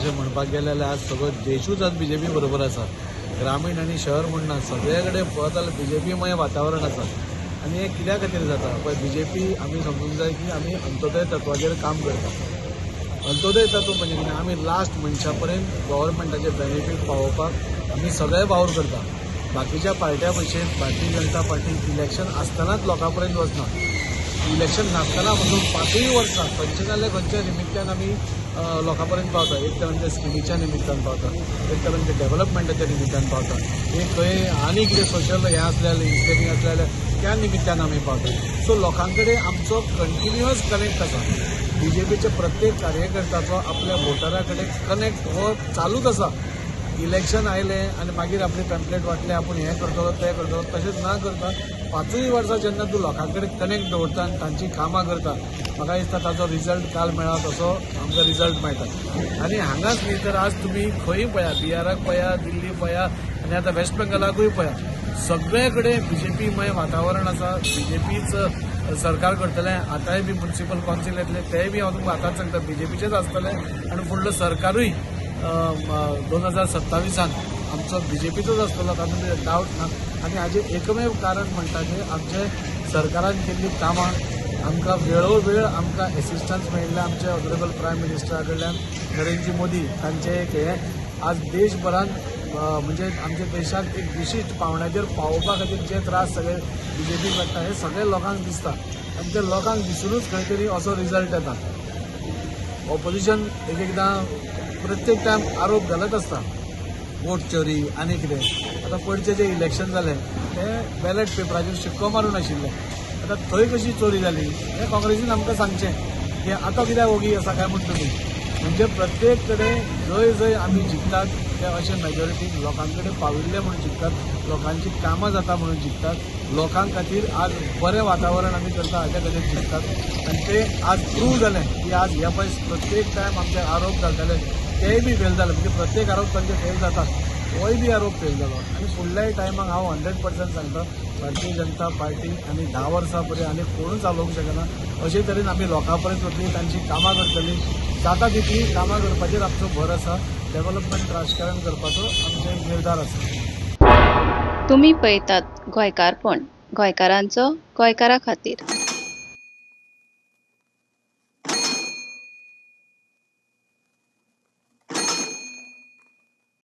तशें म्हणपाक गेलें जाल्यार आज सगळो देशूच आज BJP बरोबर आसा. ग्रामीण आनी शहर म्हणना सगळे कडेन पळयत जाल्यार BJPमय वातावरण आसा. आनी हें कित्या खातीर जाता पळय BJP आमी समजूंक जाय की आमी अंत्योदय तत्वाचेर काम करता. अंत्योदय तत्व म्हणजे कितें आमी लास्ट मनशा पर्यंत गव्हर्मेंटाचे बेनिफीट पावोवपाक आमी सगळे वावर करता. बाकीच्या पार्ट्या भशेन भारतीय जनता पार्टी इलेक्शन आसतनाच लोकां पर्यंत वचना. इलेक्शन नासतना म्हणून 5 वर्सां खंयचे नाजाल्यार खंयच्या निमित्यान आमी लोकां पर्यंत पावता. एक तर म्हणजे स्किमीच्या निमित्तान पावता, एक तर म्हणजे डेव्हलपमेंटाच्या निमित्तान पावता, एक खंय आनी कितें सोशल हें आसलें इस्टेमी आसलें जाल्यार त्या निमित्तान आमी पावता. सो लोकां कडेन आमचो कंटिन्युअस कनेक्ट आसा. BJPचे प्रत्येक कार्यकर्त्याचो आपल्या वोटरा कडेन कनेक्ट हो चालूच आसा. इलेक्शन आयलें आनी मागीर आपली पॅम्पलेट वाटलें आपूण हें करतलो तें करतलो तशेंच ना करता 5 वर्सां जेन्ना तूं लोकां कडेन कनेक्ट दवरता आनी तांची कामां करता म्हाका दिसता ताचो रिजल्ट काल मेळ्ळा तसो आमकां रिजल्ट मेळटा. आनी हांगाच न्ही तर आज तुमी खंय पळया, बिहाराक पळया, दिल्ली पळया आनी आतां वेस्ट बेंगॉलाकूय पळया, सगळे कडेन BJPमय वातावरण आसा. BJPच सरकार करतलें. आतांय बी म्युनिसिपल कावन्सील येतले तेय बी हांव तुमकां आतांच सांगता BJPचेच आसतलें आनी फुडलो सरकारूय 2027 आमचो BJPचोच आसतलो तातूंत डावट ना. आनी हाजें एकमेव कारण म्हणटा की आमचे सरकारान केल्लीं कामां आमकां वेळोवेळ आमकां एसिस्टन्स मेळिल्लें आमचे ऑनरेबल प्रायम मिनिस्टरा कडल्यान नरेंद्र मोदी तांचें एक हें आज देशभरान म्हणजे आमच्या देशाक एक विशिश्ट पावंड्याचेर पावोवपा खातीर जे त्रास सगळे BJP करता हे सगळे लोकांक दिसता आनी ते लोकांक दिसूनच खंय तरी असो रिजल्ट येता. ऑपोजिशन एकदां प्रत्येक टायम आरोप घालत आसता वोट चोरी आनी कितें. आतां पयलींचें जें इलेक्शन जालें तें बॅलेट पेपराचेर शिक्को मारून आशिल्लें. आतां थंय कशी चोरी जाली हें काँग्रेसीन आमकां सांगचें की आतां कित्याक ओगी आसा काय म्हण तुमी. म्हणजे प्रत्येक कडेन जंय जंय आमी जिखतात ते अशें मेजॉरिटीक लोकां कडेन पाविल्ले म्हणून जिखतात, लोकांची कामां जाता म्हणून जिखतात, लोकां खातीर आज बरें वातावरण आमी करता हाच्या खातीर जिखतात. आनी तें आज प्रूव जालें की आज ह्या पळय प्रत्येक टायम आमचे आरोप घालताले तेय बी फेल जाले. म्हणजे प्रत्येक आरोप तांचे फेल जातात होय बी आरोप फेल जालो. आनी फुडल्याय टायमाक हांव 100% सांगता भारतीय जनता पार्टी आनी 10 वर्सां पर्यंत आनी कोणूच चालोवंक शकना. अशे तरेन आमी लोकां पर्यंत वतली, तांची कामां करतली, जाता तितली कामां करपाचेर आमचो भर आसा. डेव्हलपमेंट राजकारण करपाचो आमचे निर्धार आसा. तुम्ही पळयतात गोंयकारपण, गोंयकारांचो गोंयकारा खातीर.